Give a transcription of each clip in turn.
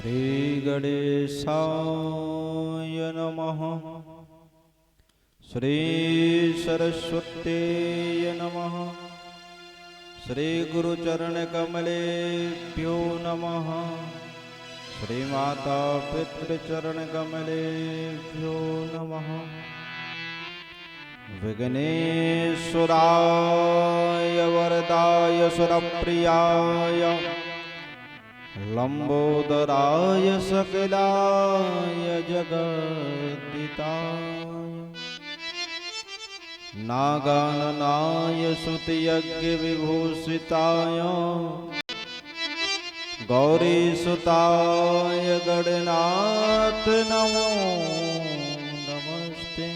श्री गणेशाय नमः। श्री सरस्वत्यै नमः। श्री गुरुचरण कमलेभ्यो नमः। श्री माता पितृचरण कमलेभ्यो नमः। विघ्नेश्वराय वरदाय सुरप्रियाय लंबोदराय सकलाय जगद्दिताय नागाननाय स्तुतियज्ञ विभूषिताय गौरीसुताय गणनाथ नमो नमस्ते।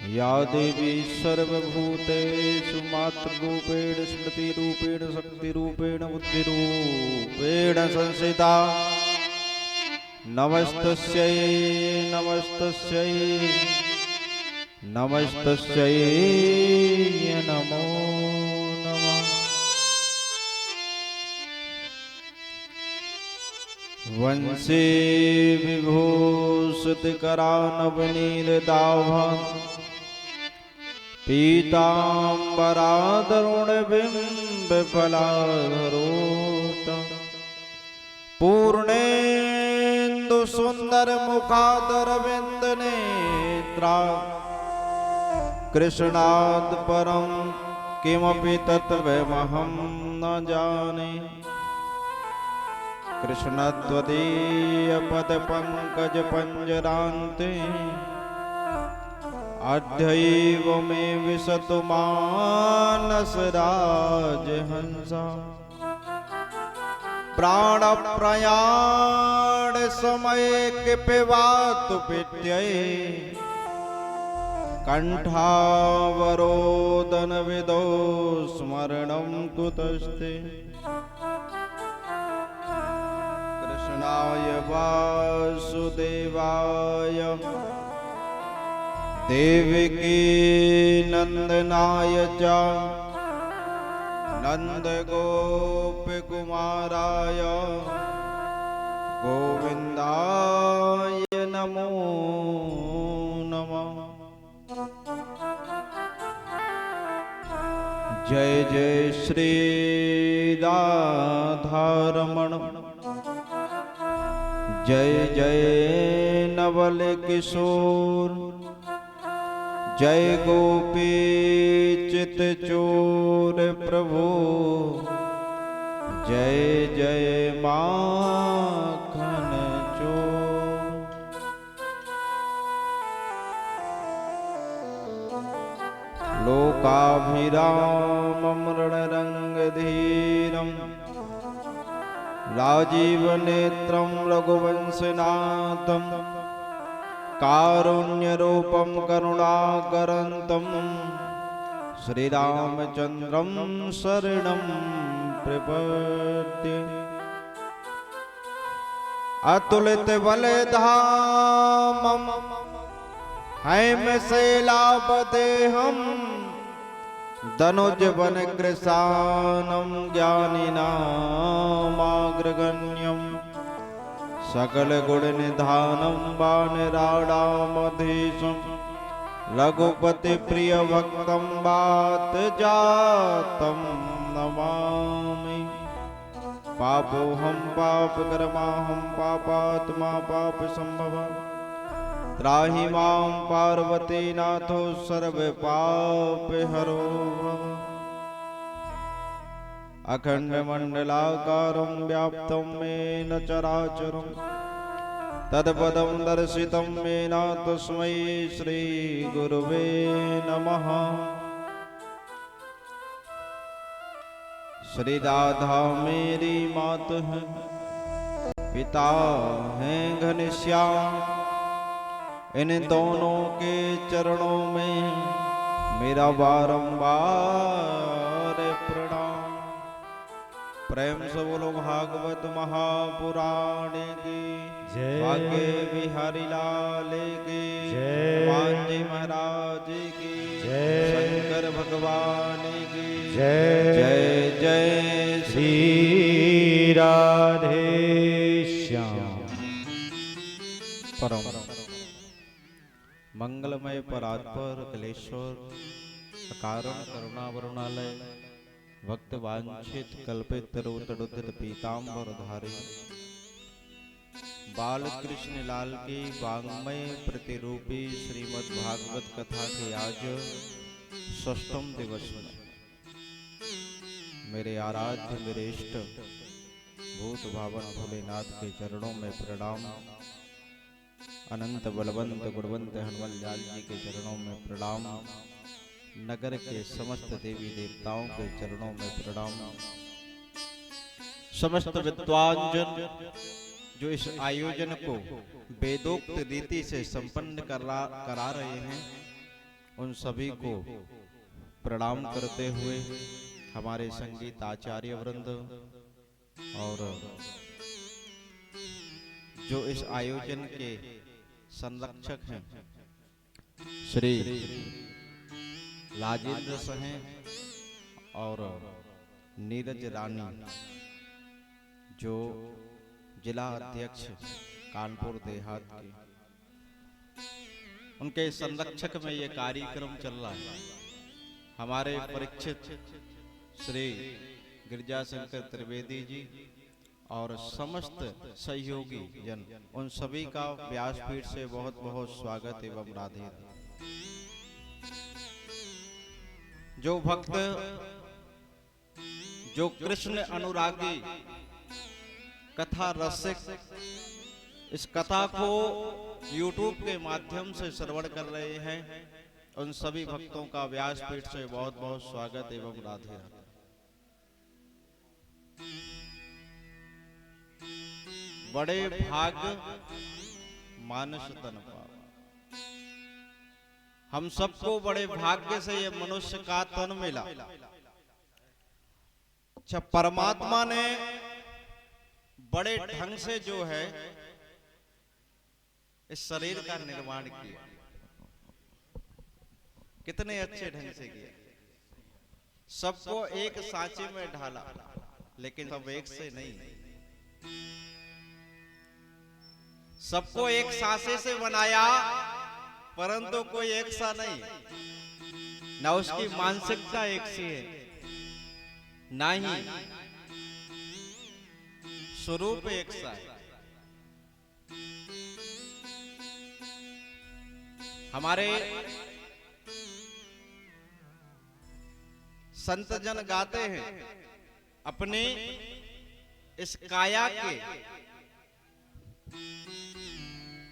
या देवी सर्वभूतेषु मातृरूपेण स्मृतिरूपेण शक्तिरूपेण बुद्धिरूपेण संस्थिता नमस्तस्यै नमस्तस्यै नमस्तस्यै नमो नमः। वंशे विभूषितकरा नवनीरदाभा पीताम्बरादरुणबिम्बफलाधरोष्ट पूर्णेन्दु सुंदर मुखादरविन्दनेत्रा कृष्णात् परं किमपि तत्त्वमहं न जाने। कृष्णत्वदीय पदपङ्कज पंजरान्ते अद्यैव मे विशतु मानस राजहंसा। प्राण प्रयाण समय पिबातु पित्यै कंठावरोदन विदो स्मरणं कुतस्ते। कृष्णाय वासुदेवाय देवकी नंदनाय च नंदगोपकुमाराय गोविंदाय नमो नमः। जय जय श्री राधारमण जय जय नवल किशोर जय गोपी चित चोर प्रभु जय जय माखन चोर। लोकाभिरामं रणरंगधीरं राजीव नेत्रं रघुवंशनाथं कारुण्यरूपं करुणाकरन्तं श्रीरामचन्द्रं शरणं प्रपद्ये। अतुलित बलधामं हैमशैलापदेहं धनुजवन कृशानं ज्ञानिनामाग्रगण्यं सकल गुण निधानं वानराणामधीशं रघुपति प्रिय भक्तं वात जातं नमामि। पापोऽहं पापकर्माहं पापात्मा पाप संभवः त्राहि मां पार्वती नाथो सर्व पाप हरो भव। अखंड मंडलाकारं व्याप्तं येन चराचरं तत्पदं दर्शितं येन तस्मै श्री गुरुवे नमः। श्री राधा मेरी मात है पिता है घनश्याम इन दोनों के चरणों में मेरा बारंबार प्रणाम। प्रेम से बोलो भागवत महापुराण की जय। भाग्य बिहारी लाल की जय। जी महाराज की जय। शंकर भगवान की जय। जय जय श्री राधे। मंगलमय परात्पर कलेश्वर अकारण करुणा वरुणालय भक्त वांछित कल्पित तरुतडुदित पीतांबर धारी बाल कृष्ण लाल की वांग्मय प्रतिरूपी श्रीमद् भागवत कथा के आज षष्ठम दिवस में मेरे आराध्य मेरे इष्ट भूत भावन भोलेनाथ के चरणों में प्रणाम। अनंत बलवंत गुणवंत हनुमान लाल जी के चरणों में प्रणाम। नगर के समस्त देवी देवताओं के चरणों में प्रणाम। समस्त विद्वानजन जो इस आयोजन को वेदोक्त रीति से संपन्न करा रहे हैं, उन सभी को प्रणाम करते हुए हमारे संगीत आचार्य वृंद और जो इस आयोजन के संरक्षक हैं श्री राजेंद्र सहें और नीरज रानी जो जिला अध्यक्ष कानपुर देहात के, उनके संरक्षक में ये कार्यक्रम चल रहा है। हमारे परीक्षित श्री गिरजा शंकर त्रिवेदी जी और समस्त सहयोगी जन, उन सभी का व्यासपीठ से बहुत बहुत स्वागत एवं राधे राधे। जो भक्त जो कृष्ण अनुरागी कथा रसिक इस कथा को YouTube के माध्यम से श्रवण कर रहे हैं, उन सभी भक्तों का व्यासपीठ से बहुत बहुत स्वागत एवं राधे राधे। बड़े भाग्य मानस तन पावा, हम सबको बड़े भाग्य से ये मनुष्य का तन मिला। अच्छा, परमात्मा ने बड़े ढंग से जो है इस शरीर का निर्माण किया, कितने अच्छे ढंग से किया। सबको एक सांचे में ढाला, लेकिन सब एक से नहीं। सबको एक सांचे से बनाया, परंतु कोई एक सा नहीं। ना उसकी मानसिकता एक सी है, ना ही स्वरूप एक सा है। हमारे संत जन गाते हैं अपने इस काया के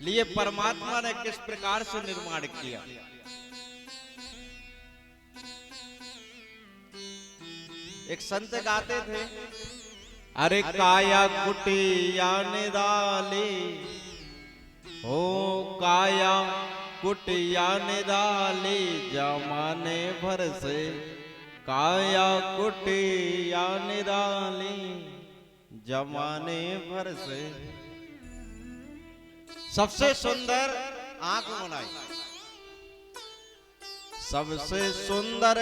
लिए परमात्मा ने किस प्रकार से निर्माण किया। एक संत गाते थे, अरे काया कुटिया निराली, हो काया कुटिया निराली, जमाने भर से काया कुटिया निराली, जमाने भर से। सबसे सुंदर आंख बनाई, सबसे सुंदर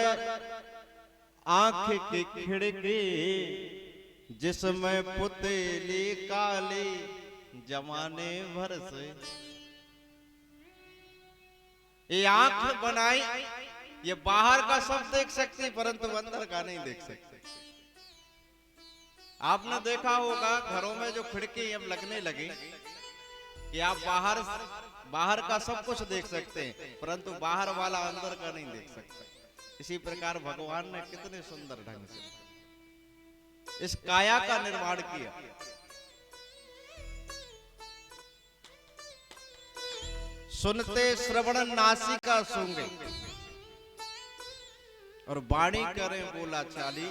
आंख की खिड़की, जिसमें पुतली काली, जमाने भर से। ये आंख बनाई, ये बाहर का सब देख सकती, परंतु अंदर का नहीं देख सकते। आपने देखा होगा घरों में जो खिड़की अब लगने लगी कि आप बाहर का सब कुछ देख सकते हैं, परंतु बाहर वाला अंदर का नहीं देख सकते। इसी प्रकार भगवान ने कितने सुंदर ढंग से इस काया का निर्माण किया। सुनते श्रवण नासिका सूंगे, और वाणी करें बोला चाली,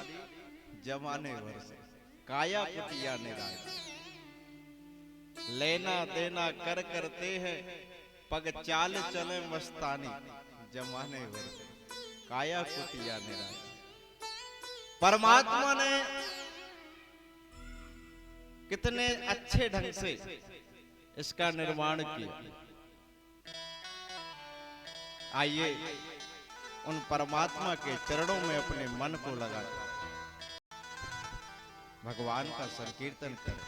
जमाने भर से। काया कुटिया निराली, लेना देना कर करते हैं, पग चाल चले मस्तानी, जमाने भर से। काया कुटिया निराली। परमात्मा ने कितने अच्छे ढंग से इसका निर्माण किया। आइए उन परमात्मा के चरणों में अपने मन को लगा भगवान का संकीर्तन करें।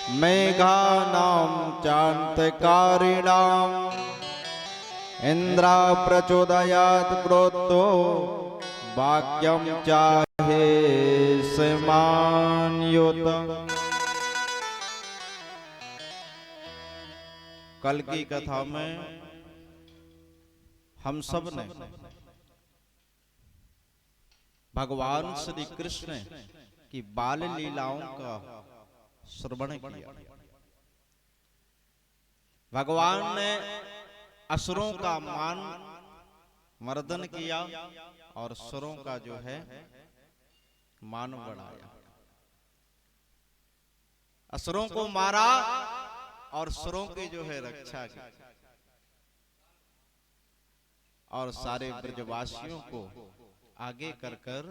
मेघानां चान्तकारिणाम् इंद्रा प्रचोदयात् क्रोधो वाक्यं चाहे समान्युत। कल की कथा में हम सब ने भगवान श्री कृष्ण की बाल लीलाओं का श्रवण किया। भगवान ने असुरों का मान मर्दन किया और सुरों का जो है मान बढ़ाया। असुरों को मारा और सुरों की जो है रक्षा की और सारे ब्रजवासियों को आगे कर कर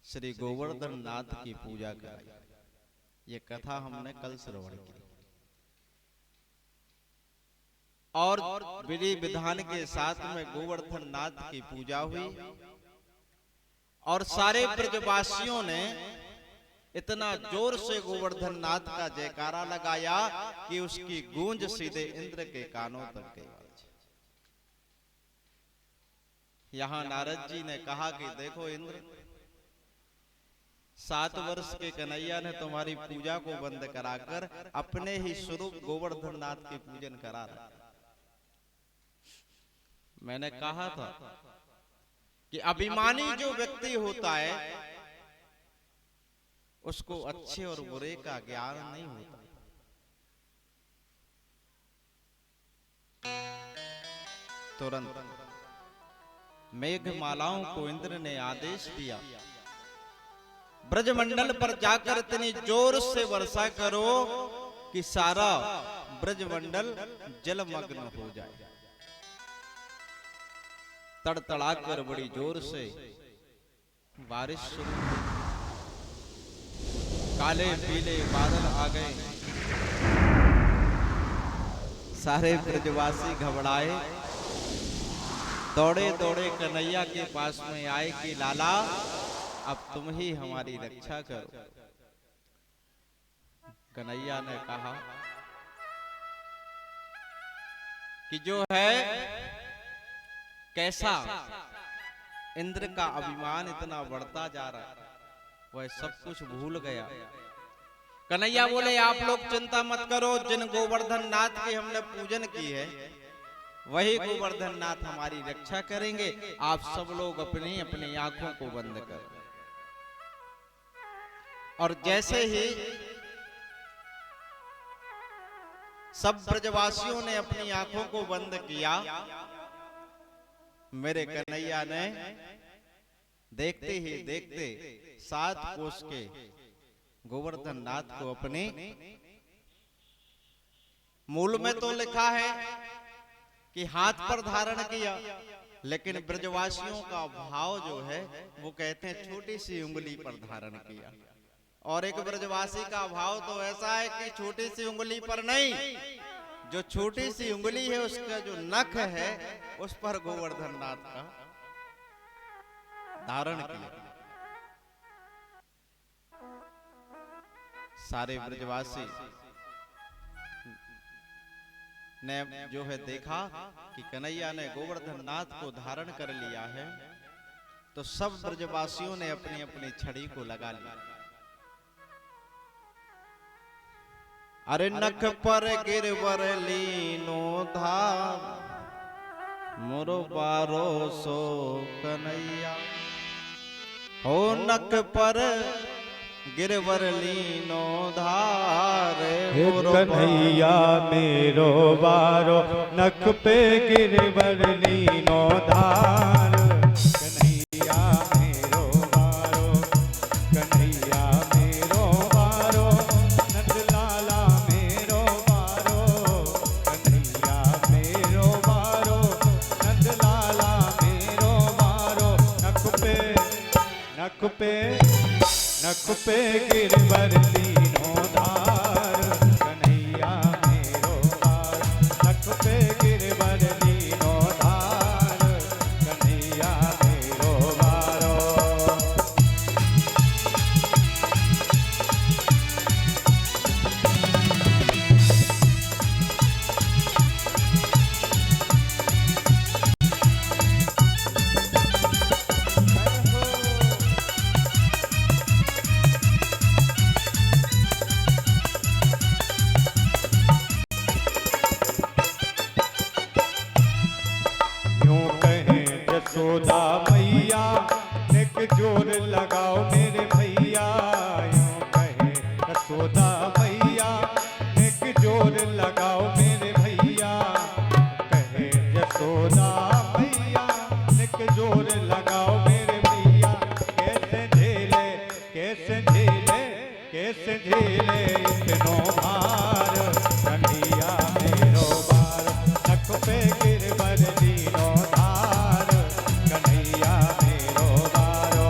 श्री गोवर्धन नाथ की पूजा कराई। ये कथा हमने कल श्रवण की और विधि विधान के साथ में गोवर्धन नाथ की पूजा हुई और सारे ब्रजवासियों ने इतना जोर से गोवर्धन नाथ का जयकारा लगाया कि उसकी गूंज सीधे इंद्र के कानों तक गई। यहां नारद जी ने कहा कि देखो इंद्र, 7 वर्ष के कन्हैया ने तुम्हारी पूजा को बंद कराकर अपने ही स्वरूप गोवर्धन नाथ की पूजन करा रहा। मैंने कहा था कि अभिमानी जो व्यक्ति होता है उसको अच्छे और बुरे का ज्ञान नहीं होता। तुरंत मेघमालाओं को इंद्र ने आदेश दिया, ब्रजमंडल पर जाकर इतनी जोर से वर्षा करो कि सारा ब्रजमंडल जलमग्न हो जाए। तड़तड़ाकर बड़ी जोर से बारिश शुरू हुई। काले पीले बादल आ गए। सारे ब्रजवासी घबराए, दौड़े दौड़े कन्हैया के पास में आए कि लाला अब तुम ही हमारी रक्षा करो। कन्हैया ने कहा कि जो है कैसा इंद्र का अभिमान इतना बढ़ता जा रहा है, वह सब कुछ भूल गया। कन्हैया बोले आप लोग चिंता मत करो, जिन गोवर्धन नाथ की हमने पूजन की है वही गोवर्धन नाथ हमारी रक्षा करेंगे। आप सब लोग अपनी अपनी आंखों को बंद करो। और जैसे ही सब ब्रजवासियों ने अपनी आंखों को बंद किया, मेरे कन्हैया ने देखते ही देखते 7 कोस के गोवर्धन नाथ को अपने मूल में तो लिखा है कि हाथ पर धारण किया, लेकिन ब्रजवासियों का भाव जो है वो कहते हैं छोटी सी उंगली पर धारण किया। और एक ब्रजवासी का भाव तो ऐसा है कि छोटी सी उंगली पर नहीं, जो छोटी सी उंगली है उसका जो नख है उस पर गोवर्धन नाथ का धारण किया। सारे ब्रजवासी ने जो है देखा कि कन्हैया ने गोवर्धन नाथ को धारण कर लिया है, तो सब ब्रजवासियों ने अपनी अपनी छड़ी को लगा लिया। अरे नख पर गिरवर लीनो धाम, मोरो बारो सो कन्हैया। हो नख पर गिरवर लीनो धार, कन्हैया मेरो बारो नख पे गिरवर लीनो धार। कन्हैया मेरो बारो, कन्हैया मेरो बारो, नंदलाला मेरो बारो। कन्हैया मेरो बारो, नंदलाला मेरो बारो। नख पे नख पे गिरवर लीनो धार। कन्हैया मेरो बार, नख पे गिरवर लीनो धार। कन्हैया मेरो बारो। यशोदा मैया एक जोर लगाओ मेरे भैया, यूं कहे यशोदा मैया एक जोर लगाओ मेरे भैया, कहे यशोदा मैया एक जोर लगाओ मेरे भैया। कैसे झेले कैसे झेले कैसे झेले इतनो भार, कन्हैया मेरो बार नख पे गिरवर लीनो धार, कन्हैया मेरो बारो।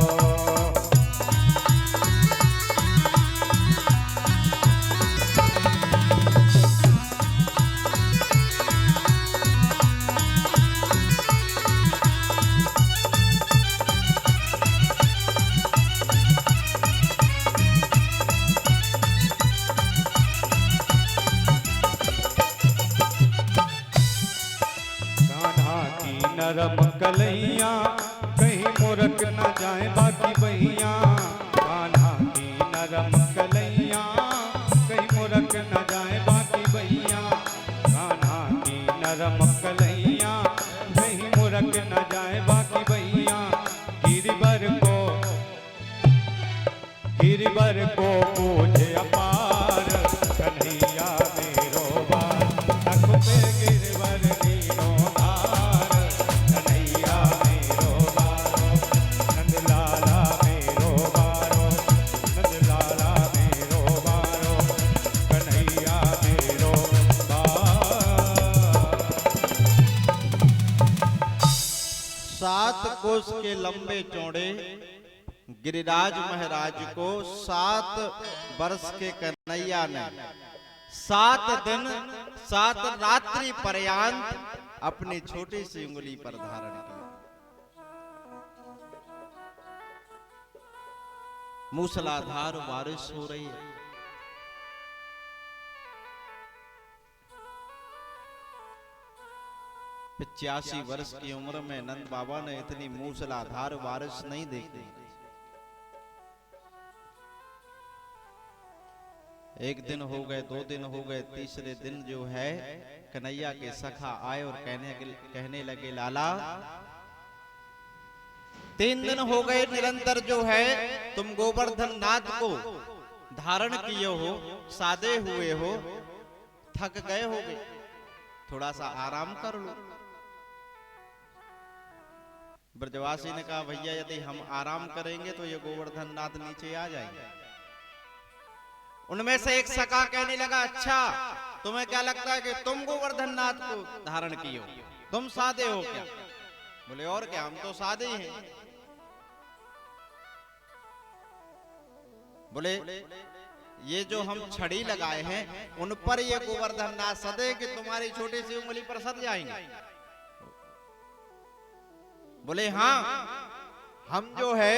कान्हा की नरम कलैया कहीं मुरक न जाए बाकी बहिया, कान्हा की नरम कलैया कहीं मुरक न जाए बाकी बहिया, कान्हा की नरम कलैया कहीं मुरक न जाए बाकी बहिया। गिरिवर को पूजे अपार, कन्हैया मेरो बार नख पे गिरवर लीनो धार, कन्हैया मेरो बारो नंदलाला मेरो बारो, नंदलाला मेरो बारो, कन्हैया मेरो बार। 7 कोस के लंबे चौड़े गिरिराज महाराज को 7 वर्ष के कन्हैया ने 7 दिन 7 रात्रि पर्यंत अपनी छोटी सी उंगली पर धारण किया। मूसलाधार बारिश हो रही है। पिचासी वर्ष की उम्र में नंद बाबा ने इतनी मूसलाधार बारिश नहीं देखी। एक दिन हो गए, 2 दिन हो गए, तीसरे दिन जो है कन्हैया के सखा आए और कहने लगे लाला 3 दिन हो गए निरंतर जो है तुम गोवर्धन नाथ को धारण किए हो, सादे हुए हो, थक गए होगे, थोड़ा सा आराम कर लो। ब्रजवासी ने कहा भैया यदि हम आराम करेंगे तो ये गोवर्धन नाथ नीचे आ जाएंगे। उनमें से एक सखा कहने लगा अच्छा तुम्हें क्या लगता है कि तुम गोवर्धन नाथ को धारण किए हो, तुम सादे हो क्या? बोले और क्या, हम तो सादे ही हैं। बोले ये जो हम छड़ी लगाए हैं उन पर ये गोवर्धन नाथ सदे कि तुम्हारी छोटी सी उंगली पर सद जाएंगे। बोले हाँ हम जो है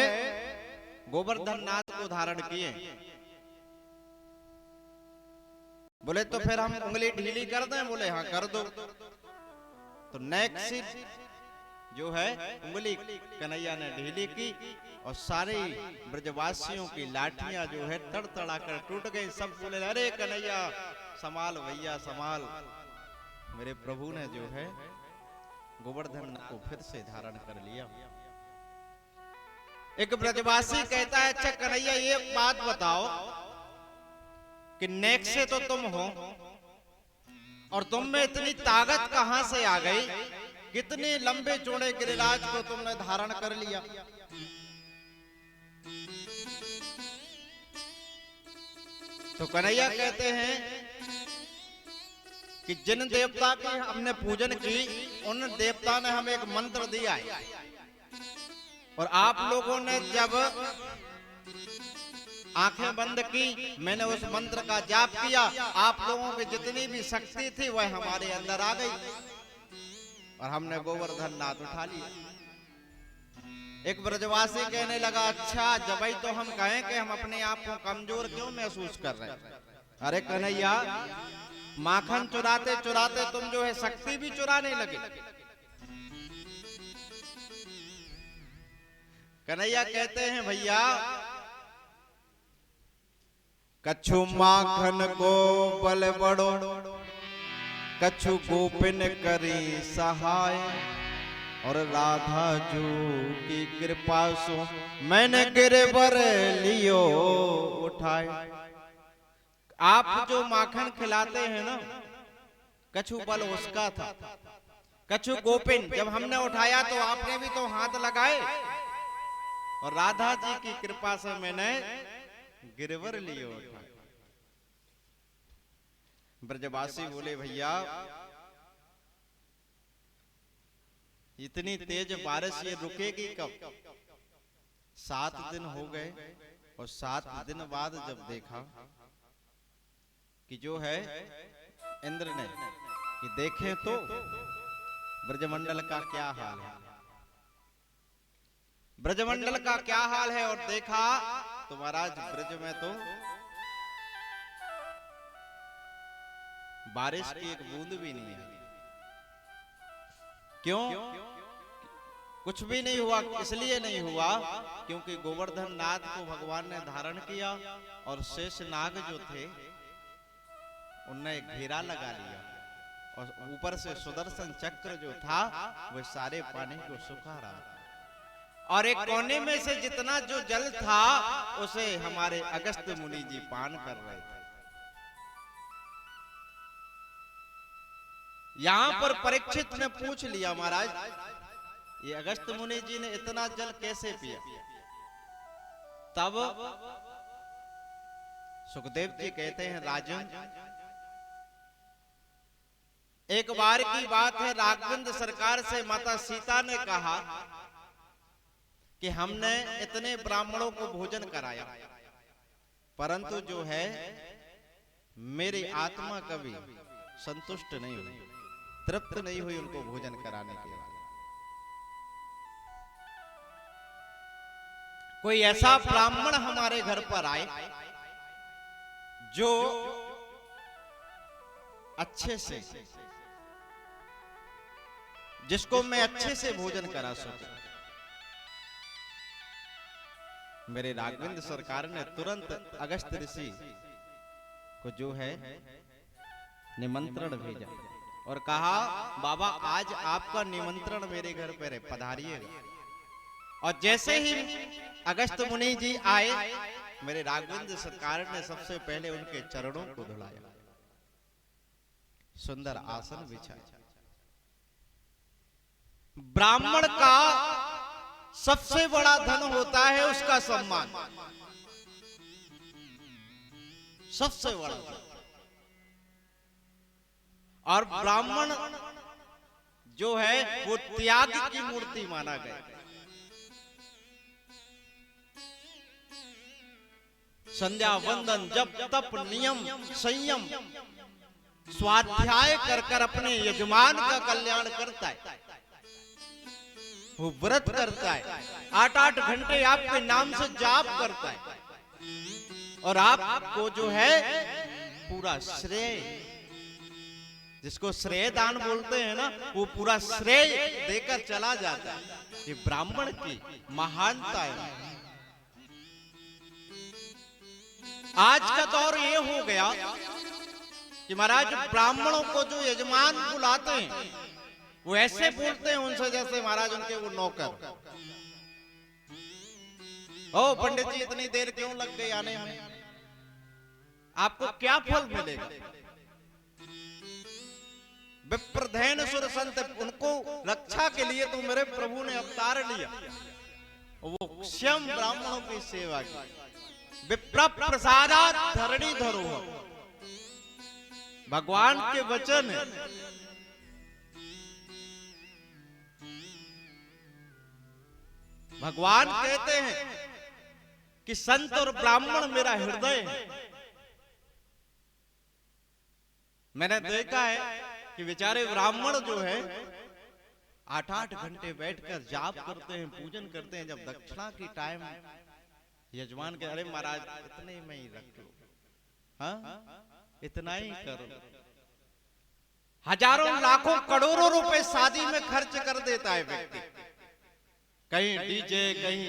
गोवर्धन नाथ को धारण किए। बोले तो फिर हम उंगली ढीली कर दें? बोले हाँ कर दो। तो नेक्स्ट जो है उंगली कन्हैया ने ढीली की और सारे ब्रजवासियों की लाठियां जो है तड़तड़ा कर टूट गई। सब बोले अरे कन्हैया संभाल भैया संभाल। मेरे प्रभु ने जो है गोवर्धन को फिर से धारण कर लिया। एक ब्रजवासी कहता है अच्छा कन्हैया ये बात बताओ कि नेक से तो तुम हो और तुम में इतनी ताकत कहां से आ गई, कितने लंबे चौड़े गिरिराज को तुमने धारण कर लिया। तो कन्हैया कहते हैं कि जिन देवता की हमने पूजन की उन देवता ने हमें एक मंत्र दिया है और आप लोगों ने जब आंखें बंद की मैंने उस मंत्र का जाप किया, आप लोगों की जितनी भी शक्ति थी वह हमारे अंदर आ गई और हमने गोवर्धन नाथ उठा लिया। एक ब्रजवासी कहने लगा अच्छा जब ही तो हम कहें कि हम अपने आप को कमजोर क्यों महसूस कर रहे हैं। अरे कन्हैया माखन चुराते चुराते तुम जो है शक्ति भी चुराने लगे। कन्हैया कहते हैं भैया कछु माखन को बल बड़ो कछु गोपिन करी सहाय और राधा जू की कृपा सो मैंने गिरवर लियो उठाए। आप जो माखन खिलाते हैं ना, कछु बल उसका था, कछु गोपिन। जब हमने उठाया तो आपने भी तो हाथ लगाए, और राधा जी की कृपा से मैंने गिरवर लियो उठाए। ब्रजवासी बोले भैया इतनी तेज बारिश ये रुकेगी कब? 7 दिन हो गए, और 7 दिन बाद जब देखा कि जो है इंद्र ने कि देखें तो ब्रजमंडल का क्या हाल है, ब्रजमंडल का क्या हाल है, और देखा तो महाराज ब्रज में तो बारिश की एक बूंद भी नहीं है। क्यों? कुछ भी नहीं हुआ। इसलिए नहीं हुआ क्योंकि गोवर्धन नाथ को भगवान ने धारण किया, और शेष नाग जो थे उनने घेरा लगा लिया, और ऊपर से सुदर्शन चक्र जो था वह सारे पानी को सुखा रहा था। और एक कोने में से जितना जो जल था उसे हमारे अगस्त्य मुनि जी पान कर रहे थे। यहां पर परीक्षित ने पूछ लिया, महाराज ये अगस्त्य मुनि जी ने इतना जल कैसे पिया? तब सुखदेव जी कहते हैं, राजन एक बार की बात है, राघवेंद्र सरकार से माता सीता ने कहा कि हमने इतने ब्राह्मणों को भोजन कराया, परंतु जो है मेरी आत्मा कभी संतुष्ट नहीं हुई, तृप्त नहीं हुई उनको भोजन कराने के बाद। कोई ऐसा ब्राह्मण हमारे घर पर आए जो अच्छे से, जिसको मैं अच्छे से भोजन करा सकूं। मेरे राघवेंद्र सरकार ने तुरंत अगस्त ऋषि को जो है निमंत्रण भेजा और कहा, बाबा आज आपका निमंत्रण मेरे घर पर पधारिएगा। और जैसे ही अगस्त मुनि जी आए, मेरे राघवेंद्र सरकार ने सबसे पहले उनके चरणों को धुलाया, सुंदर आसन बिछाया। ब्राह्मण का सबसे बड़ा धन होता है उसका सम्मान, सबसे बड़ा धन। और ब्राह्मण जो है वो त्याग की मूर्ति माना गया। संध्या वंदन जप तप नियम संयम स्वाध्याय कर कर अपने यजमान का कल्याण करता है। वो व्रत करता है, 8-8 घंटे आपके नाम से जाप करता है, और आपको जो है पूरा श्रेय, जिसको श्रेय दान बोलते हैं ना, वो पूरा श्रेय देकर चला जाता है। ये ब्राह्मण की महानता है। आज का दौर ये हो गया कि महाराज ब्राह्मणों को जो यजमान बुलाते हैं वो ऐसे बोलते हैं उनसे जैसे महाराज उनके वो नौकर। ओ पंडित जी इतनी देर क्यों लग गई आने में, आपको क्या फल मिलेगा? विप्रधैन सुर संत, उनको रक्षा के लिए तो मेरे प्रभु ने अवतार लिया, वो स्वयं ब्राह्मणों की सेवा की। विप्र प्रसादात धरणी धरो, भगवान के वचन है। भगवान कहते हैं कि संत और ब्राह्मण मेरा हृदय है। मैंने देखा है कि बेचारे ब्राह्मण जो है 8-8 घंटे बैठकर जाप करते हैं, पूजन करते हैं। जब दक्षिणा की टाइम यजमान के, अरे महाराज इतने में ही रख लो, हाँ इतना ही करो। हजारों लाखों करोड़ों रुपए शादी में खर्च कर देता है व्यक्ति, कहीं डीजे, कहीं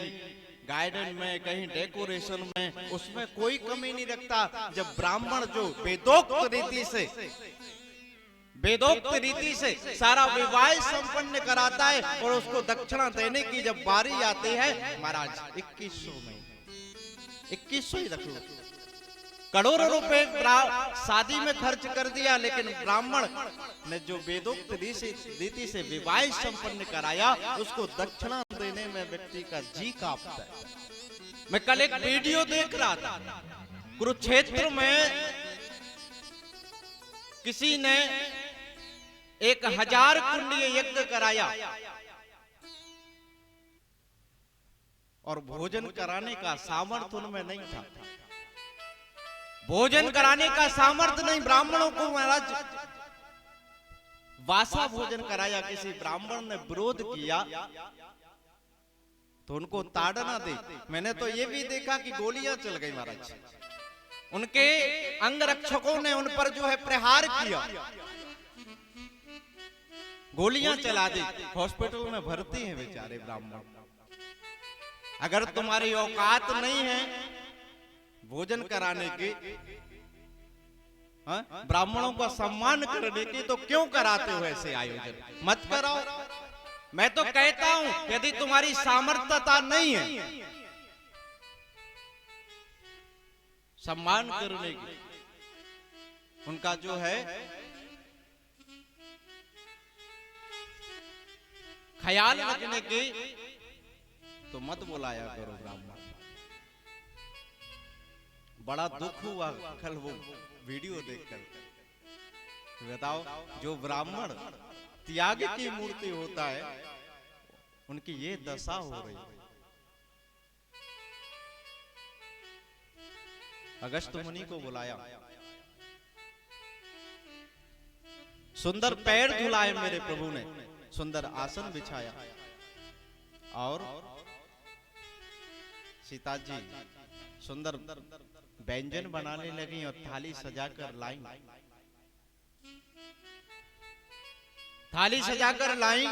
गार्डन में, कहीं डेकोरेशन में, उसमें कोई कमी नहीं रखता। जब ब्राह्मण जो वेदोक्त रीति से वेदोक्त रीति से सारा विवाह संपन्न कराता है और उसको दक्षिणा देने की जब बारी आती है महाराज 2100 में 2100 ही रख लो, करोड़ों रुपए शादी में खर्च कर दिया, लेकिन ब्राह्मण ने जो वेदोक्त रीति से विवाह संपन्न कराया उसको दक्षिणा देने में व्यक्ति का जी कांपता है। मैं कल एक वीडियो देख रहा था, कुरुक्षेत्र में किसी ने 1000 कुंडीय यज्ञ कराया और भोजन कराने का सामर्थ्य उनमें नहीं था। भोजन कराने का सामर्थ्य नहीं, ब्राह्मणों को महाराज वासा भोजन कराया। किसी ब्राह्मण ने विरोध किया तो उनको ताड़ना दी। मैंने तो ये भी देखा कि गोलियां चल गई महाराज, उनके अंगरक्षकों ने उन पर जो है प्रहार किया, गोलियां चला दी, हॉस्पिटल में भर्ती हैं बेचारे ब्राह्मण। अगर तुम्हारी औकात नहीं है भोजन कराने की, ब्राह्मणों का सम्मान करने की, तो क्यों कराते हो ऐसे आयोजन? मत कराओ। मैं तो कहता हूं यदि तुम्हारी सामर्थ्यता नहीं है सम्मान करने की, उनका जो है ख्याल रखने की, तो मत बुलाया करो ब्राह्मण। बड़ा दुख हुआ कल वो वीडियो देखकर। बताओ, जो ब्राह्मण त्याग की मूर्ति होता है उनकी ये दशा हो रही है। अगस्त मुनि को बुलाया, सुंदर पैर धुलाए मेरे प्रभु ने, सुंदर आसन बिछाया और सीता जी सुंदर व्यंजन बनाने लगी और थाली सजाकर लाई, थाली सजाकर लाई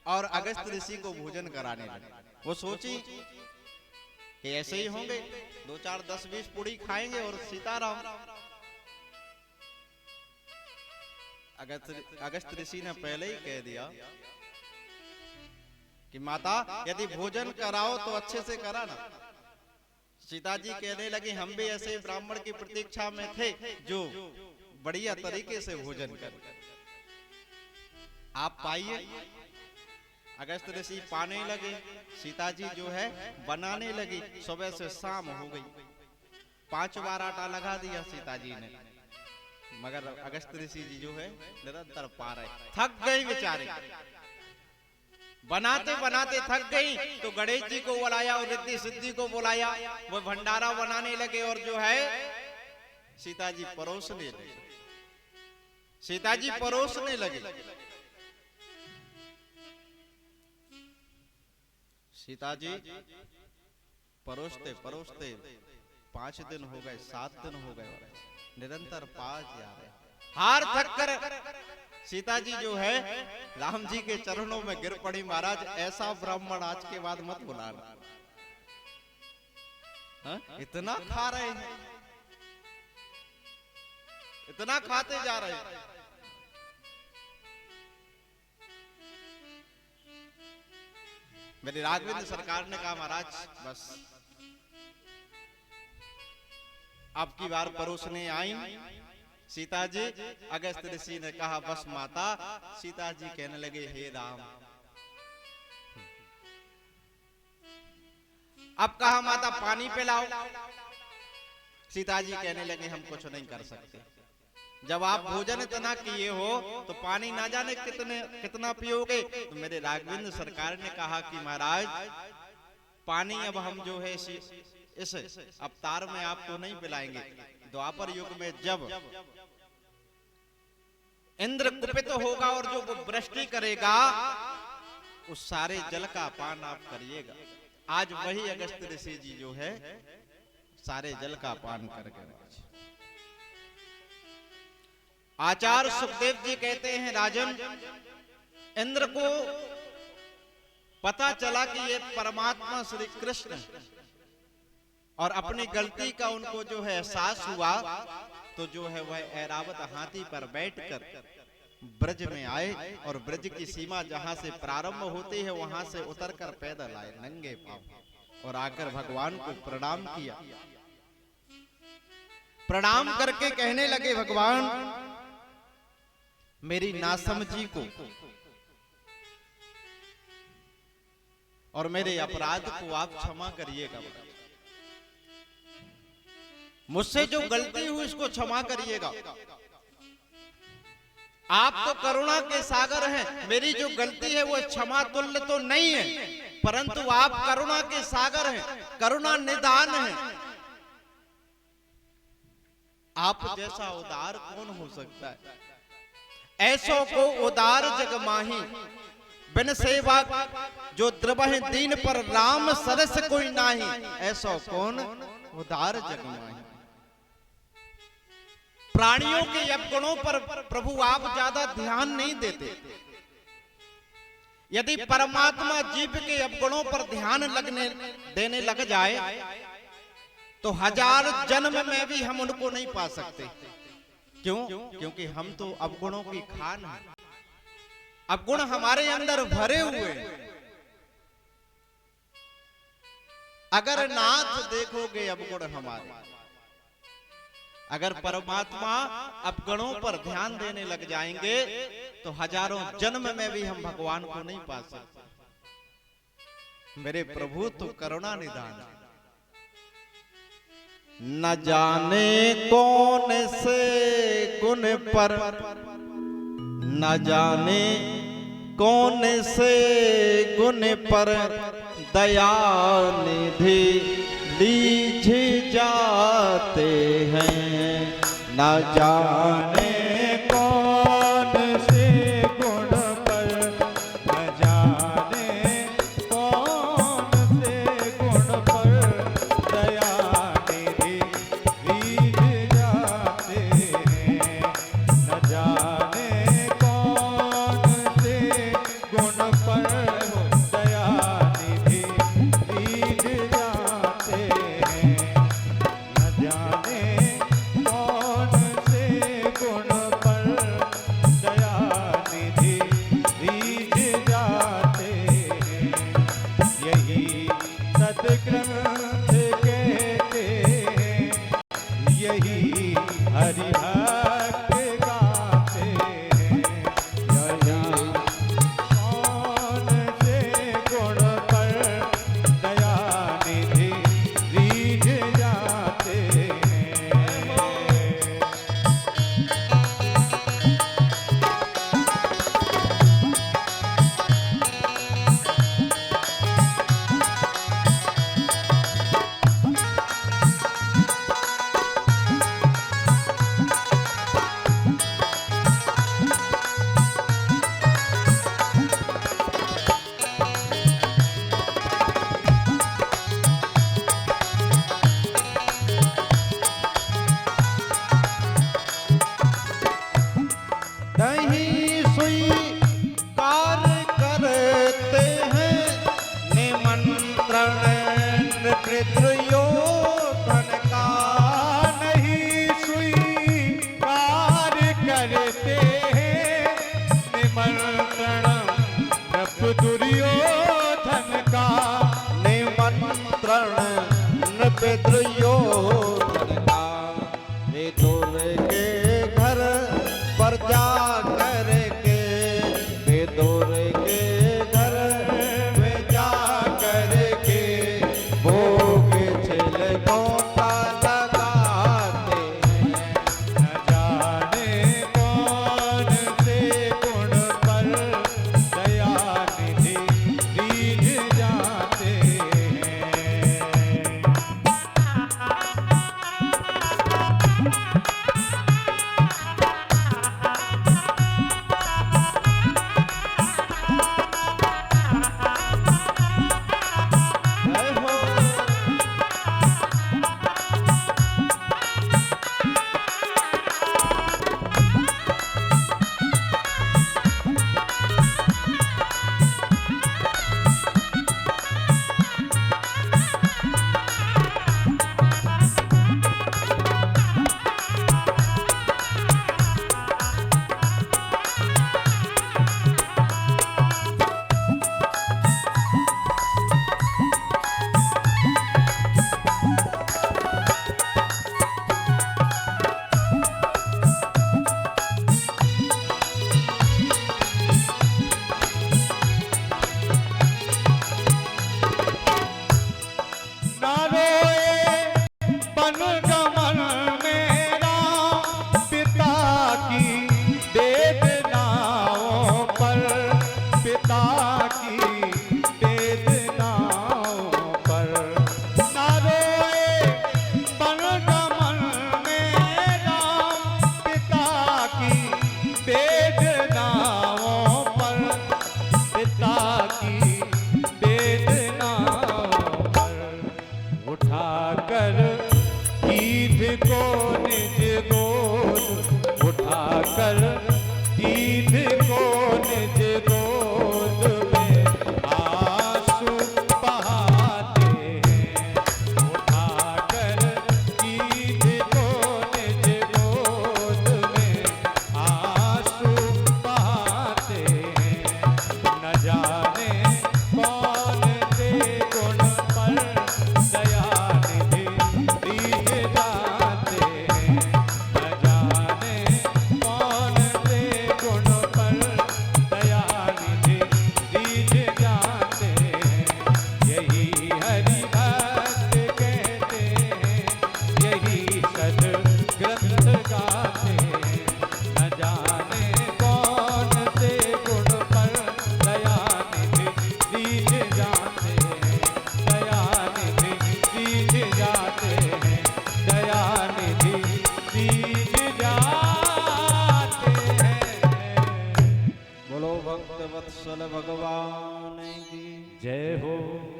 और अगस्त ऋषि को भोजन कराने लगी। वो सोची कि ऐसे ही होंगे, 2 4 10 20 पूड़ी खाएंगे और सीताराम। अगस्त ऋषि ने पहले ही कह दिया कि माता यदि भोजन कराओ तो अच्छे से करा ना। सीता जी कहने लगी हम भी ऐसे ब्राह्मण की प्रतीक्षा में थे जो बढ़िया तरीके से भोजन कर, आप पाइए। अगस्त ऋषि पाने लगे, सीता जी जो है बनाने लगी। सुबह से शाम हो गई, 5 बार आटा लगा दिया सीता जी ने, मगर अगस्त ऋषि जी जो है निरंतर पा रहे, थक गई बेचारे। बनाते बनाते थक गई तो गणेश जी को बुलाया और रिद्धि सिद्धि को बुलाया, वो भंडारा बनाने लगे और जो है सीता जी परोसने लगे, सीता जी परोसने लगे। सीता जी परोसते परोसते 5 दिन हो गए, 7 दिन हो गए, निरंतर पास जा रहे, हार थक कर सीता जी जो है राम जी के चरणों में गिर पड़ी। महाराज ऐसा ब्राह्मण आज के बाद मत बुलाना, इतना खा रहे हैं, इतना खाते जा रहे हैं। मेरी राघवेंद्र सरकार ने कहा महाराज बस अब की बार परोसने आई सीता जी। अगस्त ऋषि ने कहा बस माता। सीता जी कहने लगे हे राम। अब कहा माता पानी पिलाओ। सीता जी कहने लगे हम कुछ नहीं कर सकते, जब आप भोजन इतना किए हो तो पानी ना जाने कितना पियोगे। तो मेरे राघवेंद्र सरकार ने कहा कि महाराज पानी अब हम जो है इस अवतार में आपको नहीं पिलाएंगे। द्वापर युग में जब इंद्र कुपित होगा और जो वो वृष्टि करेगा उस सारे जल का पान आप करिएगा। आज वही अगस्त ऋषि जी जो है सारे जल का पान करके। आचार्य सुखदेव जी कहते हैं राजन, इंद्र को पता चला कि ये परमात्मा श्री कृष्ण और अपनी गलती का उनको जो है एहसास हुआ तो जो है वह ऐरावत हाथी पर बैठकर ब्रज में आए और ब्रज की सीमा जहां से प्रारंभ होती है वहां से उतरकर पैदल आए नंगे पांव और आकर भगवान को प्रणाम किया। प्रणाम करके कहने लगे, भगवान मेरी नासमझी को और मेरे अपराध को आप क्षमा करिएगा। मुझसे जो गलती हुई इसको क्षमा करिएगा। आप तो करुणा के सागर हैं, मेरी जो गलती है वो क्षमा तुल्य तो नहीं है, परंतु आप करुणा के सागर हैं, करुणा निदान हैं। आप जैसा उदार कौन हो सकता है? ऐसो को उदार जग माही, बिन सेवा जो द्रवहि दीन पर राम सरस कोई नाही। ऐसो कौन उदार जग माही। प्राणियों के अवगुणों पर प्रभु आप ज्यादा ध्यान नहीं देते। यदि परमात्मा जीव के अवगुणों पर ध्यान देने लग जाए तो 1000 जन्म में भी हम उनको नहीं पा सकते। क्यों? क्योंकि हम तो अवगुणों की खान हैं, अवगुण हमारे अंदर भरे हुए हैं। अगर नाथ देखोगे अवगुण हमारे, अगर परमात्मा अवगुणों पर ध्यान देने लग जाएंगे तो 1000 जन्म में भी हम भगवान को नहीं पा सकते। मेरे प्रभु तो करुणा निदान है। न जाने कौन से गुण पर, न जाने कौन से गुण पर दया निधि लीझ जाते हैं। न जाने कौन से गुण पर, न जाने कौन से गुण पर दया निधि लीझ जाते हैं। न जाने कौन से गुण पर दया निधि लीझ जाते हैं। न जाने कौन से गुण पर दया निधि रीझ जाते हैं। यही सदग्रंथ कहते हैं, यही हरिभक्त गाते हैं। यही कौन से गुण पर दया निधि रीझ जाते हैं। दही स्वीकार करते हैं निमंत्रण पितृयोधन का। नहीं स्वीकार करते हैं निमंत्रण नृप दुर्योधन का। निमंत्रण पितृयोधन का। विदुर के घर पर जा करके, विदुर के घर में जा करके भोग छे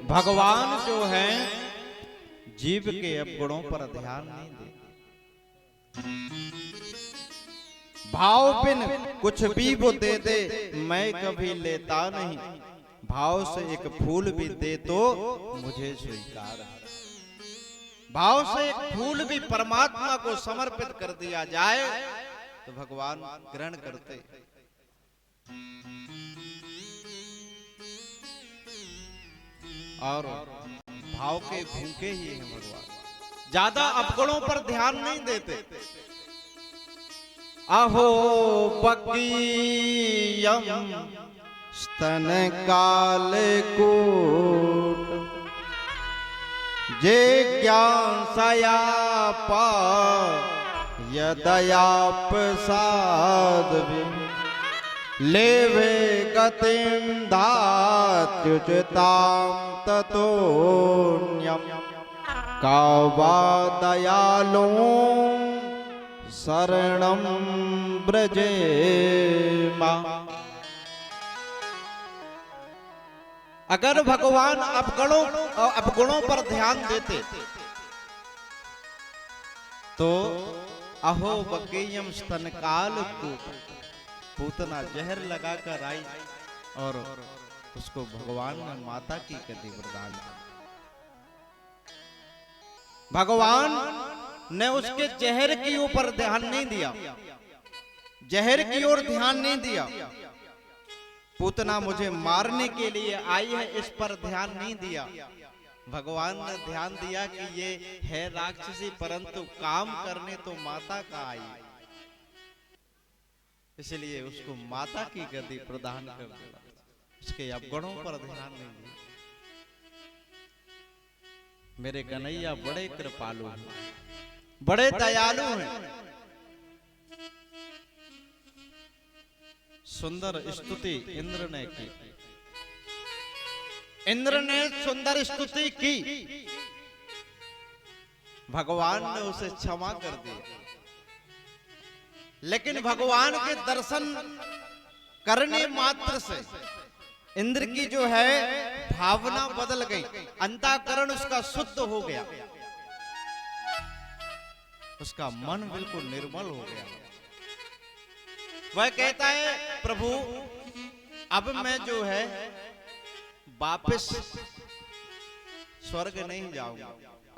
भगवान जो है जीव के अवगुणों पर ध्यान नहीं देते। भाव बिन कुछ भी वो दे दे मैं कभी लेता नहीं, भाव से एक फूल भी दे तो मुझे स्वीकार है। भाव से एक फूल भी परमात्मा को समर्पित कर दिया जाए तो भगवान ग्रहण करते। और भाव के भूखे ही हैं भगवान, ज्यादा अवगुणों पर ध्यान नहीं देते। अहो बकीयम स्तन काल कूट, जे ज्ञान सयापा यदयाप साधवी, लेवे गतिम धात्युचिताम ततोन्यम, कावा दयालु शरणम ब्रजेमा। अगर भगवान अवगुणों पर ध्यान देते तो अहो बकीयम स्तनकाल को पूतना जहर लगाकर आई और उसको भगवान ने माता की गति प्रदान की। भगवान ने उसके जहर की ऊपर ध्यान नहीं दिया, जहर की ओर ध्यान नहीं दिया। पूतना मुझे मारने के लिए आई है इस पर ध्यान नहीं दिया। भगवान ने ध्यान दिया कि ये है राक्षसी परंतु काम करने तो माता का आई, इसलिए उसको माता की गति प्रदान कर दिया, उसके अवगुणों पर ध्यान नहीं दिया। मेरे कन्हैया बड़े कृपालु हैं, बड़े दयालु हैं। सुंदर स्तुति इंद्र ने की, इंद्र ने सुंदर स्तुति की, भगवान ने उसे क्षमा कर दिया। लेकिन भगवान के दर्शन करने मात्र से इंद्र की जो है भावना बदल गई, अंतःकरण उसका शुद्ध हो गया, उसका मन बिल्कुल निर्मल हो गया। वह कहता है प्रभु अब मैं जो है वापस स्वर्ग नहीं जाऊंगा,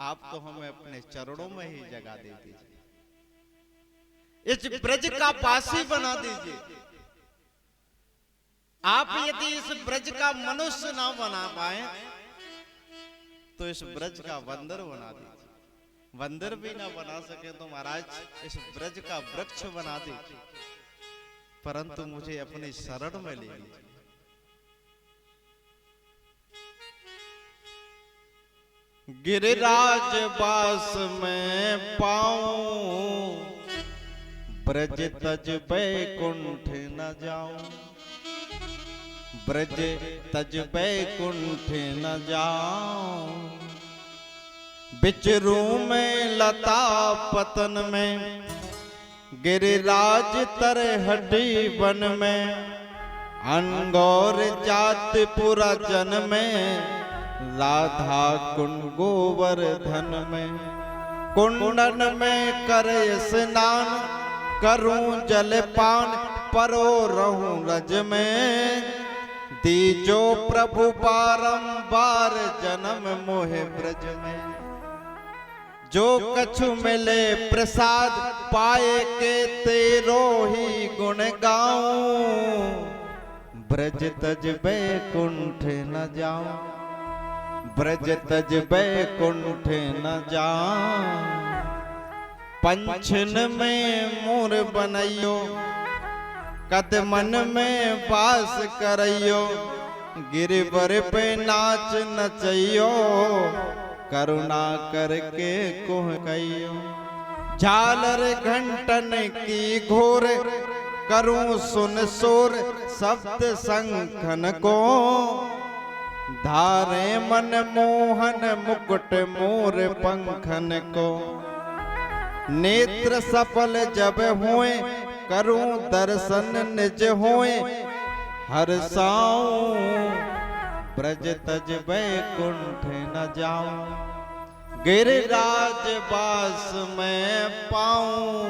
आप तो हमें अपने चरणों में ही जगह दे दीजिए, इस ब्रज का वासी बना दीजिए। आप यदि इस ब्रज का मनुष्य ना बना पाए तो इस ब्रज का बंदर बना दीजिए, बंदर भी ना बना सके तो महाराज इस ब्रज का वृक्ष बना दीजिए, परंतु मुझे अपनी शरण में ले लीजिए। गिरिराज बास में पाऊं, ब्रज तज बैकुंठ न जाऊं, ब्रज तज बैकुंठ न जाऊं, बिचरू में लता पतन में, गिरिराज तरहटी वन में, अंगौर जात पुरा जन में, राधा कुंड गोवर्धन में, कुंडन में कर स्नान, करूं जलपान, परो रहूं रज में, दीजो प्रभु बारंबार जन्म मोहे ब्रज में, जो कछु मिले प्रसाद पाए के तेरो ही गुण गाऊं, ब्रज तज बैकुंठ न जाऊं, ब्रज तज बैकुंठ न जाऊं, पंचन में मोर बनैयो, कदमन में वास करैयो, गिरवर पे नाच नचैयो, करुणा करके कोह कहियो, झालर घंटन की घोर, करूं सुन सोर शब्द शंखन को, धारे मन मोहन मुकुट मोर पंखन को, नेत्र सफल जब हुए, करूं दर्शन निज होए, हर साऊं ब्रज तज बैकुंठ न जाऊं, गिरिराज बास में पाऊं,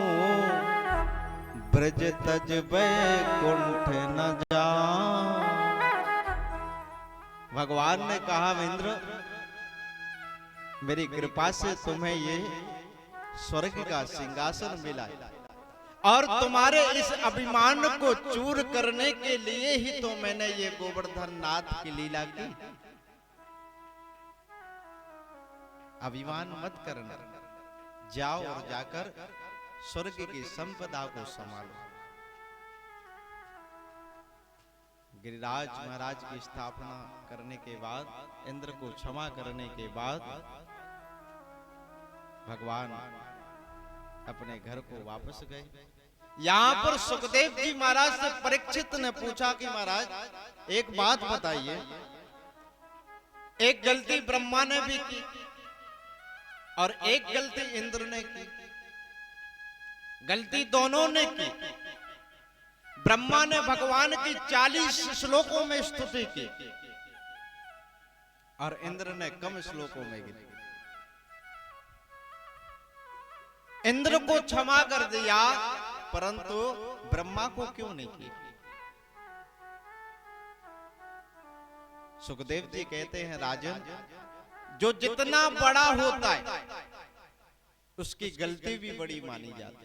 ब्रज तज बैकुंठ न जाऊं। भगवान ने कहा इंद्र, मेरी कृपा से तुम्हें ये स्वर्ग का सिंहासन मिला और तुम्हारे इस अभिमान को चूर करने के लिए ही तो मैंने ये गोवर्धन नाथ की लीला की। अभिमान मत करना, जाओ और जाकर स्वर्ग की संपदा को संभालो। गिरिराज महाराज की स्थापना करने के बाद, इंद्र को क्षमा करने के बाद भगवान अपने घर को वापस गए। यहां पर सुखदेव जी महाराज से परीक्षित ने पूछा कि महाराज एक बात बताइए, एक गलती ब्रह्मा ने भी की और एक गलती इंद्र ने की, गलती दोनों ने की। ब्रह्मा ने भगवान की 40 श्लोकों में स्तुति की और इंद्र ने कम श्लोकों में की। इंद्र को क्षमा कर दिया परंतु ब्रह्मा को क्यों नहीं की? सुखदेव जी कहते हैं राजन, जो जितना बड़ा होता है उसकी गलती भी बड़ी मानी जाती है।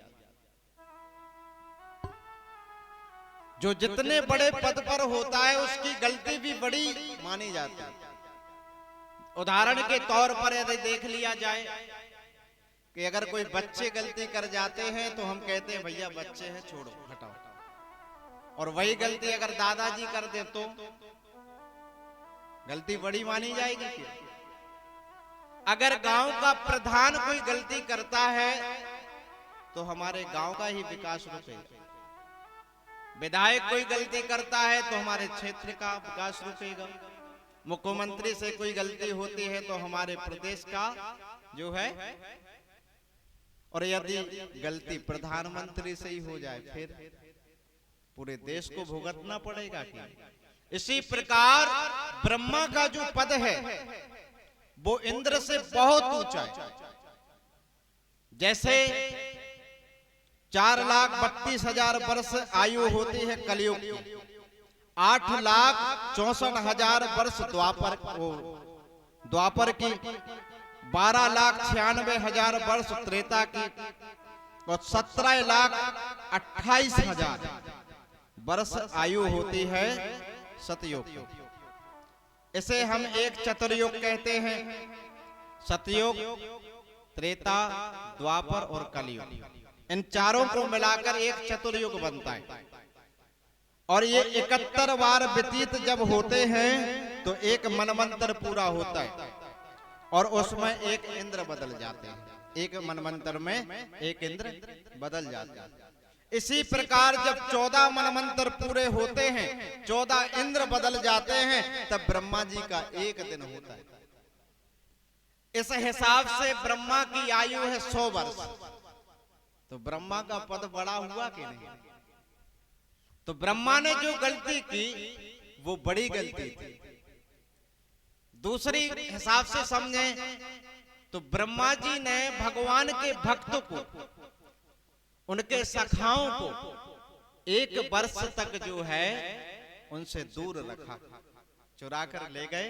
जो जितने बड़े पद पर होता है उसकी गलती भी बड़ी मानी जाती है। उदाहरण के तौर पर यदि देख लिया जाए कि अगर कोई बच्चे गलती कर जाते हैं तो हम कहते हैं भैया बच्चे हैं छोड़ो हटाओ, और वही गलती अगर दादाजी कर दे तो गलती बड़ी मानी जाएगी क्या? अगर गांव का प्रधान कोई गलती करता है तो हमारे गांव का ही विकास रुकेगा। विधायक कोई गलती करता है तो हमारे क्षेत्र का विकास रुकेगा। मुख्यमंत्री से कोई गलती होती है तो हमारे प्रदेश का जो है, और यदि गलती प्रधानमंत्री से ही हो जाए फिर पूरे देश को भुगतना पड़ेगा क्या? इसी प्रकार ब्रह्मा का जो पद है वो इंद्र से बहुत ऊंचा है। जैसे 4,32,000 वर्ष आयु होती है कलयुग की, 8,64,000 वर्ष द्वापर की, 12,96,000 वर्ष त्रेता की और 17,28,000 वर्ष आयु होती है सतयुग की। इसे हम एक चतुर्युग कहते हैं। सतयुग, त्रेता, द्वापर और कलयुग, इन चारों को मिलाकर एक चतुर्युग बनता है। और ये 71 बार व्यतीत जब होते हैं तो एक मनवंतर पूरा होता है और उसमें एक इंद्र बदल जाते हैं। एक मनवंतर में एक इंद्र बदल जाते हैं। इसी प्रकार जब 14 मनवंतर पूरे होते हैं, 14 इंद्र बदल जाते हैं, तब ब्रह्मा जी का एक दिन होता है। इस हिसाब से ब्रह्मा की आयु है 100 वर्ष। तो ब्रह्मा का पद बड़ा हुआ कि नहीं? तो ब्रह्मा ने जो गलती की वो बड़ी गलती थी। दूसरी हिसाब से समझें तो ब्रह्मा जी ने भगवान के भक्त को, उनके सखाओं को 1 वर्ष तक जो है उनसे दूर रखा, चुरा कर ले गए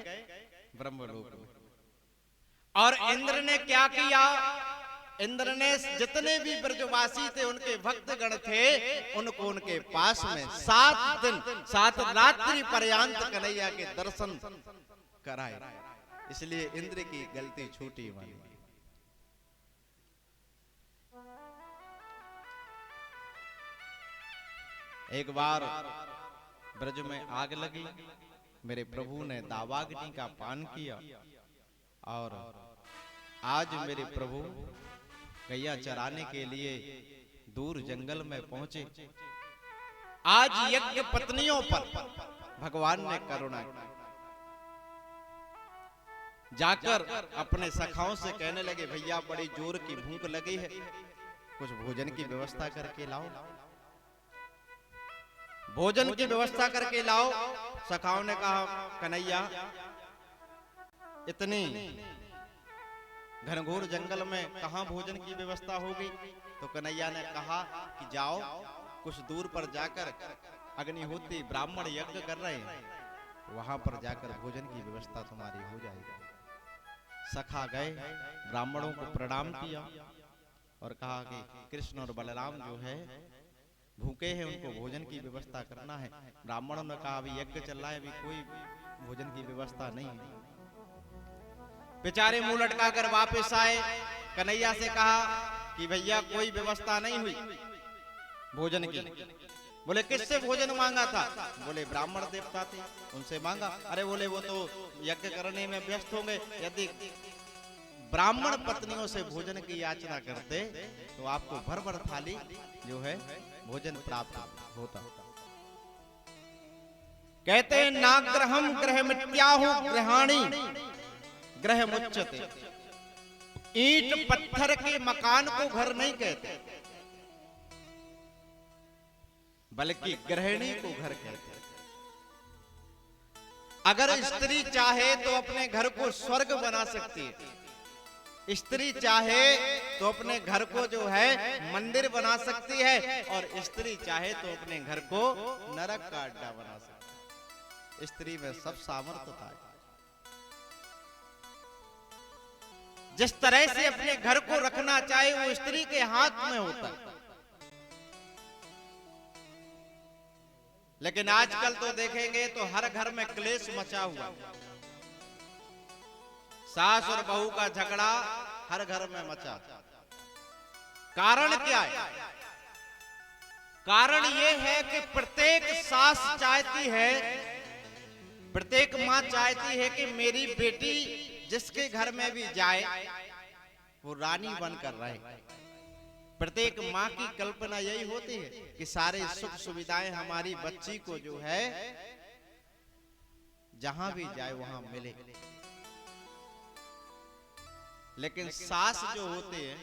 ब्रह्मलोक में। और इंद्र ने क्या किया? इंद्र ने जितने भी ब्रजवासी थे, उनके भक्तगण थे, उनको उनके पास में 7 दिन 7 रात्रि पर्यंत कन्हैया के दर्शन कराए। इसलिए इंद्र की गलती छोटी मानी। एक बार ब्रज में आग लगी, मेरे प्रभु ने दावाग्नि का पान किया और आज मेरे प्रभु गैया चराने के लिए दूर जंगल में पहुंचे। आज यज्ञ पत्नियों पर भगवान ने करुणा की। जाकर अपने सखाओं से कहने लगे, भैया बड़ी जोर की भूख लगी है, कुछ भोजन की व्यवस्था करके लाओ। भोजन की व्यवस्था करके लाओ। सखाओं ने कहा कन्हैया इतनी घनघोर जंगल में कहां भोजन की व्यवस्था होगी। तो कन्हैया ने कहा कि जाओ कुछ दूर पर जाकर अग्निहोत्री ब्राह्मण यज्ञ कर रहे हैं, वहां पर जाकर भोजन की व्यवस्था तुम्हारी हो जाएगी। सखा गए, ब्राह्मणों को प्रणाम किया और कहा कि कृष्ण और बलराम जो है भूखे हैं, उनको भोजन की व्यवस्था करना है। ब्राह्मणों ने कहा अभी यज्ञ चल रहा है, अभी कोई भोजन की व्यवस्था नहीं है। बेचारे मुंह लटका कर वापस आए, कन्हैया से कहा कि भैया कोई व्यवस्था नहीं हुई भोजन की। बोले किससे भोजन मांगा था? बोले ब्राह्मण देवता थे उनसे मांगा। अरे बोले वो तो यज्ञ करने में व्यस्त होंगे, यदि ब्राह्मण पत्नियों से भोजन की याचना करते तो आपको भर भर थाली जो है भोजन प्राप्त होता। कहते हैं नाग्रहम ग्रह मित्याहु ग्रहाणी ग्रह मुच्यते। ईंट पत्थर के मकान को घर नहीं कहते, बल्कि गृहिणी को घर कहते हैं। अगर स्त्री चाहे तो अपने घर को स्वर्ग बना सकती है, स्त्री चाहे तो अपने घर को जो है मंदिर बना सकती है, और स्त्री चाहे तो अपने घर को नरक का अड्डा बना सकती है। स्त्री में सब सामर्थ्यता है। जिस तरह से अपने घर को रखना चाहे वो स्त्री के हाथ में होता है। लेकिन आजकल तो देखेंगे तो हर घर में क्लेश मचा हुआ, सास और बहू का झगड़ा हर घर में मचा। कारण क्या है? कारण ये है कि प्रत्येक सास चाहती है, प्रत्येक मां चाहती है कि मेरी बेटी जिसके घर में भी जाए वो रानी बनकर रहे। प्रत्येक माँ की कल्पना यही होती है कि सारे सुख सुविधाएं हमारी बच्ची को जो है जहां भी जाए वहां मिले। लेकिन सास जो होते हैं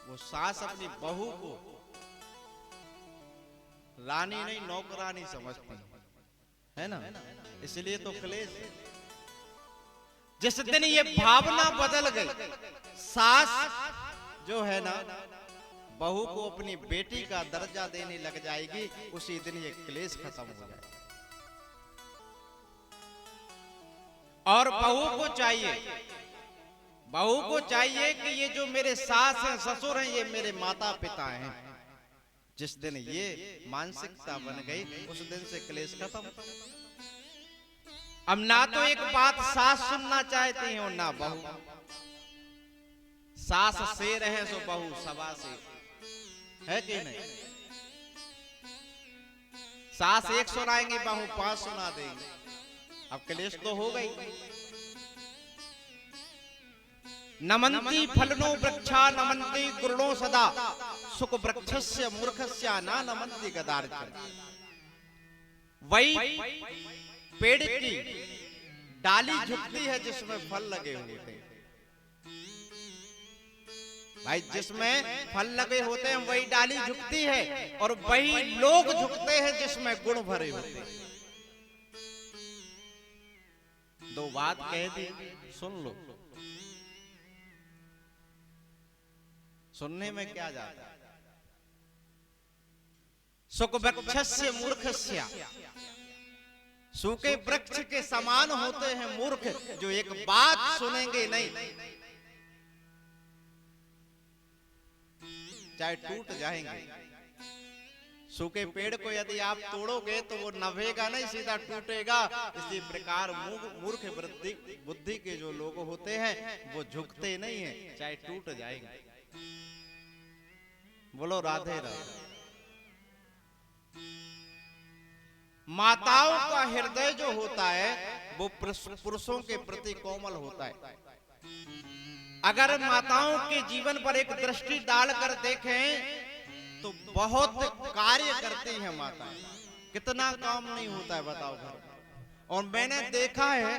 वो सास अपनी बहू को रानी नहीं नौकरानी समझती है ना, इसलिए तो क्लेश। जिस दिन ये भावना बदल गई, सास जो है ना बहू को अपनी बेटी का दर्जा देने लग जाएगी, उसी दिन ये क्लेश खत्म हो जाएगा। और बहू को चाहिए कि ये जो मेरे सास हैं ससुर हैं ये मेरे माता पिता हैं। जिस दिन ये मानसिकता बन गई उस दिन से क्लेश खत्म। अब ना तो एक बात सास सुनना चाहती है और ना बहू। सास शेर है सो बहू सवा शेर है कि नहीं? सास 1 सुनाएंगी, बहू 5 सुना देंगी। अब क्लेश तो हो गई। नमन्ति फलनो वृक्षा नमन्ति गुरुणो सदा सुख वृक्षस्य मूर्खस्य ना नमन्ति गदार्चन। वही पेड़ की डाली झुकती है जिसमें फल लगे हुए थे। भाई जिसमें फल लगे होते हैं वही डाली झुकती है, और वही लोग झुकते हैं जिसमें गुण भरे होते हैं। 2 बात कह दी, सुन लो। सुनने में क्या जाता है? सुख वृक्षस्य मूर्खस्य। सूखे वृक्ष के समान होते हैं मूर्ख, जो एक बात सुनेंगे नहीं, चाहे टूट जाएंगे। सूखे पेड़ को यदि आप तोड़ोगे तो वो नभेगा नहीं, सीधा टूटेगा। इसी प्रकार मूर्ख बुद्धि के जो लोग होते हैं वो झुकते नहीं हैं, चाहे टूट जाएंगे। बोलो राधे राधे। माताओं का हृदय जो होता है वो पुरुषों के प्रति कोमल होता है। अगर माताओं के जीवन पर एक दृष्टि डालकर देखें तो बहुत कार्य करती हैं माताएं। कितना काम नहीं होता है बताओ घर। और मैंने देखा है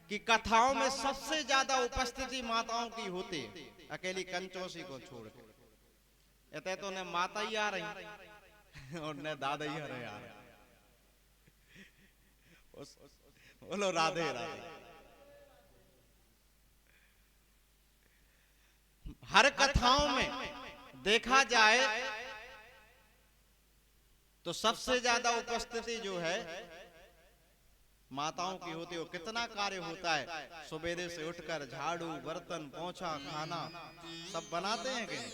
कि कथाओं में सबसे ज्यादा उपस्थिति माताओं की होती है, अकेली कंचोसी को छोड़ के। तो ने माता ही आ रही उनने दादा ही हरे यार बोलो राधे राधे। हर कथाओं में देखा जाए तो सबसे ज्यादा उपस्थिति जो है माताओं की होती है। कितना कार्य होता है, सुबेरे से उठकर झाड़ू बर्तन पोंछा खाना सब बनाते हैं कि नहीं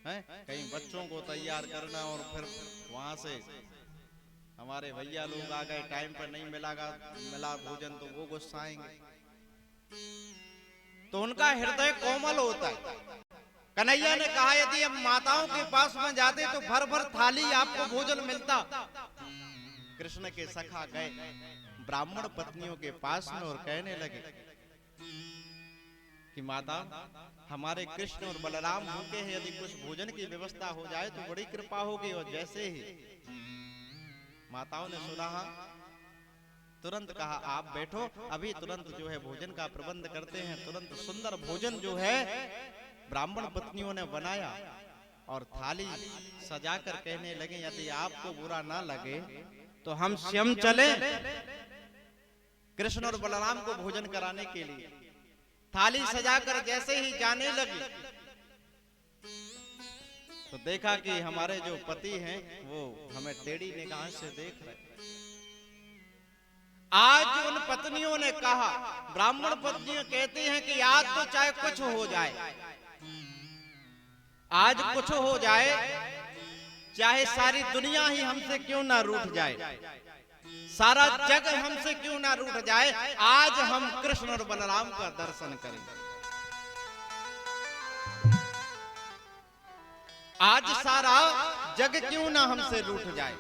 हैं? कहीं बच्चों को तैयार करना और फिर वहां से हमारे भैया लोग आ गए, टाइम पर नहीं मिला भोजन तो वो गुस्साएंगे। तो उनका हृदय कोमल होता है। कन्हैया ने कहा यदि हम माताओं के पास में जाते तो भर भर थाली आपको भोजन मिलता। कृष्ण के सखा गए ब्राह्मण पत्नियों के पास में और कहने लगे कि माता हमारे कृष्ण और बलराम भूखे हैं, यदि कुछ भोजन की व्यवस्था हो जाए तो बड़ी कृपा होगी। और जैसे ही माताओं ने सुना तुरंत कहा आप बैठो, अभी तुरंत जो है भोजन का प्रबंध करते हैं। तुरंत सुंदर भोजन जो है ब्राह्मण पत्नियों ने बनाया और थाली सजाकर कहने लगे यदि आपको बुरा ना लगे तो हम स्वयं चले कृष्ण और बलराम को भोजन कराने के लिए। थाली सजाकर जैसे ही जाने लगी तो देखा कि हमारे जो पति हैं वो हमें टेढ़ी निगाह से देख रहे। आज उन पत्नियों ने कहा, ब्राह्मण पत्नियां कहती हैं कि आज तो चाहे कुछ हो जाए, आज कुछ हो जाए, चाहे सारी दुनिया ही हमसे क्यों ना रूठ जाए, सारा जग हमसे क्यों ना रूठ जाए, आज हम कृष्ण और बलराम का दर्शन करेंगे। आज सारा जग क्यों ना हमसे रूठ जाए।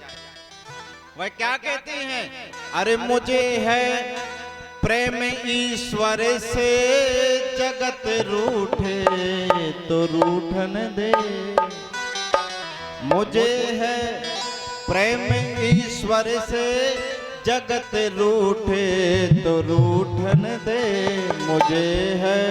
वह क्या कहते हैं, अरे मुझे है प्रेम ईश्वर से, जगत रूठे तो रूठन दे। मुझे है प्रेम ईश्वर से, जगत रूठे तो रूठन दे। मुझे है